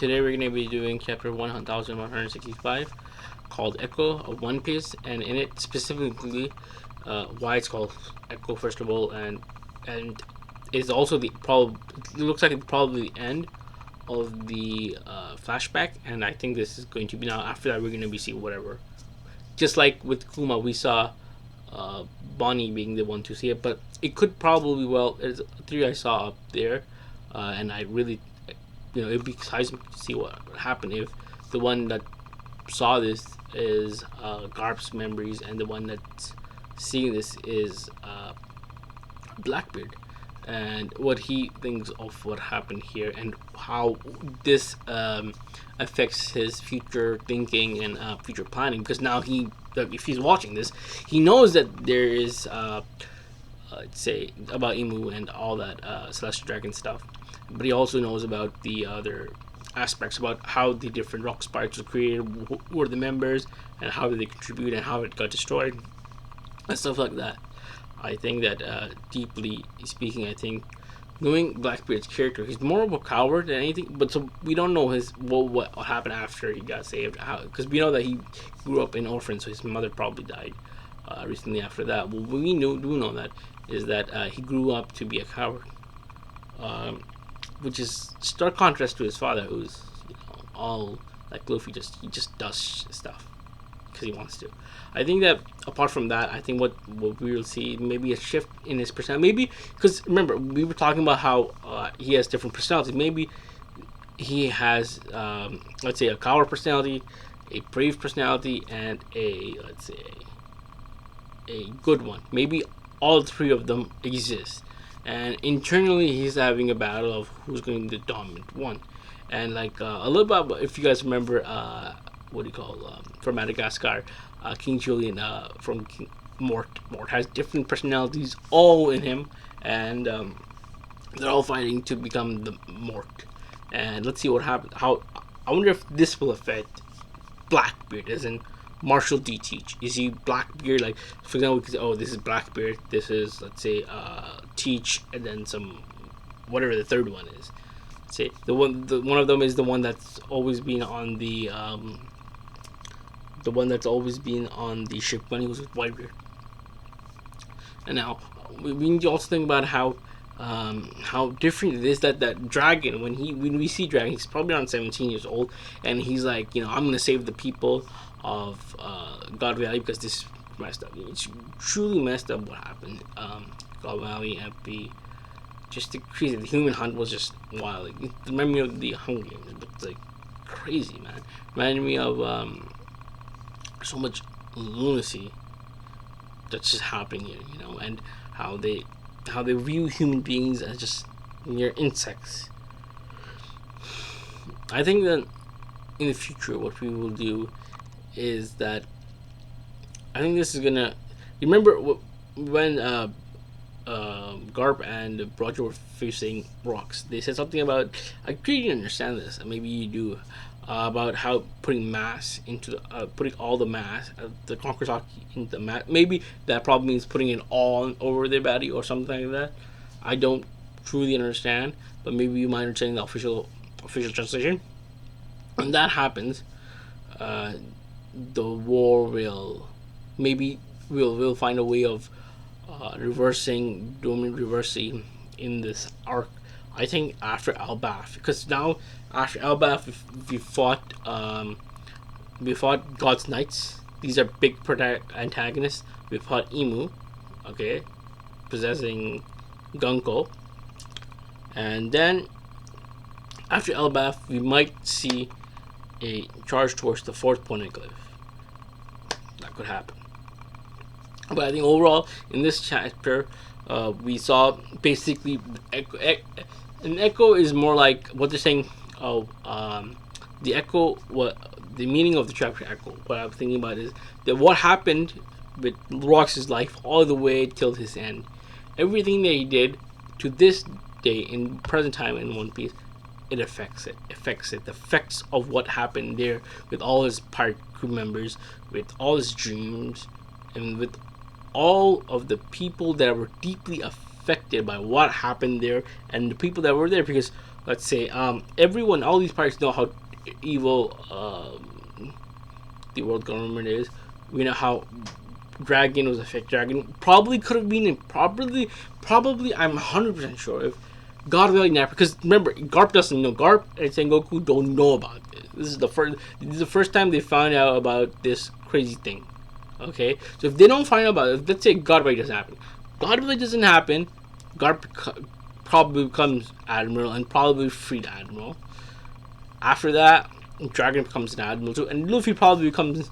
Today we're going to be doing chapter 1165 called Echo of One Piece, and in it specifically why it's called Echo first of all, and it's also it looks like it's probably the end of the flashback, and I think this is going to be now. After that, we're going to be seeing whatever. Just like with Kuma, we saw Bonnie being the one to see it, but it could probably there's a theory I saw up there, and I really, it'd be exciting to see what would happen if the one that saw this is Garp's memories, and the one that's seeing this is Blackbeard, and what he thinks of what happened here, and how this affects his future thinking and future planning. Because now if he's watching this, he knows that there is, let's say, about Imu and all that Celestial Dragon stuff, but he also knows about the other aspects about how the different rock spirits were created, who were the members, and how did they contribute, and how it got destroyed, and stuff like that. I think that deeply speaking, I think knowing Blackbeard's character, he's more of a coward than anything. But so we don't know what happened after he got saved, because we know that he grew up in orphan, so his mother probably died recently after that. What we do know that is that he grew up to be a coward, which is stark contrast to his father, who's all like Luffy. He just does stuff because he wants to. I think that apart from that, I think what we will see maybe a shift in his personality. Maybe because remember we were talking about how he has different personalities. Maybe he has let's say a coward personality, a brave personality, and let's say a good one. Maybe all three of them exist, and internally he's having a battle of who's going to be the dominant one. And like a little bit, if you guys remember, what do you call from Madagascar, King Julian from Mort. Mort has different personalities all in him, and they're all fighting to become the Mort. And let's see what happens. How I wonder if this will affect Blackbeard, as in Marshall D. Teach. Is he Blackbeard? Like, for example, we could say, oh, this is Blackbeard. This is, let's say, Teach, and then some whatever the third one is. Let's say one of them is the one that's always been on the ship when he was with Whitebeard. And now we need to also think about how different it is that dragon, when we see dragon, he's probably around 17 years old, and he's like, I'm gonna save the people of God Valley because this is messed up. It's truly messed up what happened. God Valley and just the crazy. The human hunt was just wild. It reminded me of the Hunger Games, but it's like crazy, man. Reminded me of so much lunacy that's just happening here, and how they view human beings as just mere insects. I think that in the future, what we will do is that I think this is gonna. Remember when Garp and Roger were facing rocks? They said something about, I really didn't understand this, and maybe you do, about how putting mass into putting all the mass, the Conqueror's Hockey into the mass. Maybe that probably means putting it all over their body or something like that. I don't truly understand, but maybe you might understand the official translation. When that happens, the war will find a way of reversing in this arc. I think after Elbaf, because now after Elbaf we fought God's Knights. These are big antagonists. We fought Imu, okay, possessing Gunko, and then after Elbaf we might see a charge towards the fourth poneglyph. That could happen. But I think overall in this chapter, we saw basically an echo is more like what they're saying. The echo. What the meaning of the chapter echo? What I'm thinking about is that what happened with Rox's life all the way till his end. Everything that he did to this day in present time in One Piece, it affects it. The effects of what happened there with all his pirate crew members, with all his dreams, and with all of the people that were deeply affected by what happened there, and the people that were there, because let's say everyone, all these parties know how evil the world government is. We know how Dragon was a fake dragon. Probably could have been probably I'm 100% sure if God really never, because remember Garp doesn't know. Garp and Sengoku don't know about this. This is the first time they found out about this crazy thing. Okay, so if they don't find out about it, let's say God really doesn't happen. God really doesn't happen. Garp probably becomes admiral and probably freed admiral. After that, Dragon becomes an admiral too, and Luffy probably becomes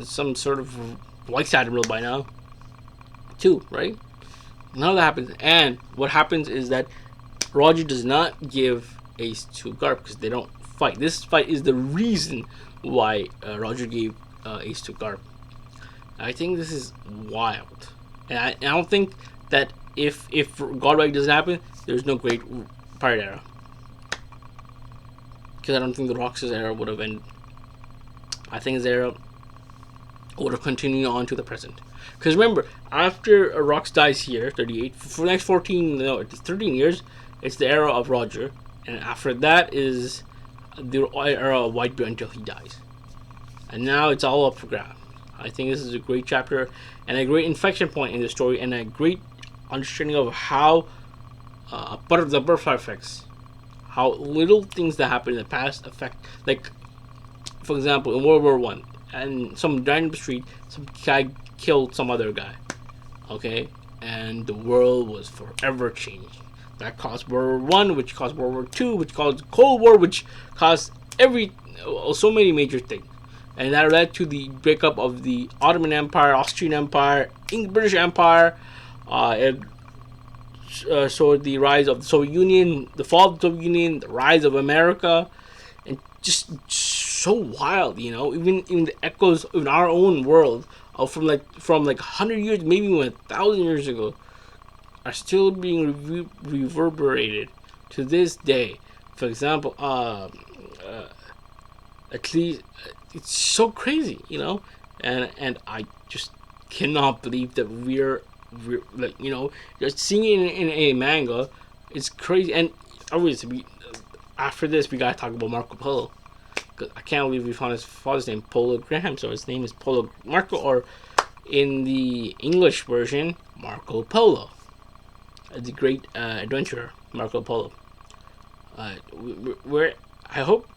some sort of vice admiral by now too, right? None of that happens, and what happens is that Roger does not give Ace to Garp because they don't fight. This fight is the reason why Roger gave Ace to Garp. I think this is wild, and I don't think that if Godwag doesn't happen, there's no Great Pirate Era, because I don't think the Roxas era would have ended. I think his era would have continued on to the present. Because remember, after Rox dies here, 38, for the next 14, no, it's 13 years, it's the era of Roger, and after that is the era of Whitebeard until he dies. And now it's all up for grabs. I think this is a great chapter and a great inflection point in the story, and a great understanding of how the butterfly effects, how little things that happen in the past affect. Like, for example, in World War One, and some random street, some guy killed some other guy. Okay, and the world was forever changed. That caused World War One, which caused World War Two, which caused Cold War, which caused so many major things, and that led to the breakup of the Ottoman Empire, Austrian Empire, British Empire. So the rise of the Soviet Union, the fall of the Soviet Union, the rise of America, and just so wild, you know. Even in the echoes in our own world, from like 100 years, maybe even 1,000 years ago, are still being reverberated to this day. For example, at least it's so crazy, you know, and I just cannot believe that we're like, you know, just seeing it in a manga. It's crazy. And obviously, after this, we gotta talk about Marco Polo. Cause I can't believe we found his father's name, Polo Graham. So his name is Polo Marco, or in the English version, Marco Polo, the great adventurer Marco Polo. We're I hope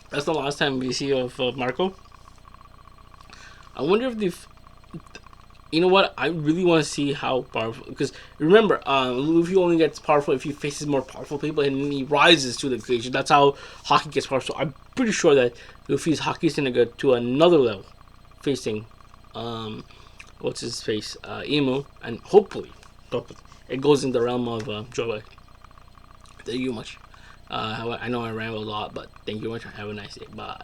that's the last time we see of Marco. I wonder if they've. You know what? I really want to see how powerful. Because remember, Luffy only gets powerful if he faces more powerful people, and then he rises to the occasion. That's how Haki gets powerful. So I'm pretty sure that Luffy's Haki is gonna go to another level, facing, what's his face, Emu, and hopefully, it goes in the realm of Joy. Thank you much. I know I rambled a lot, but thank you much. Have a nice day. Bye.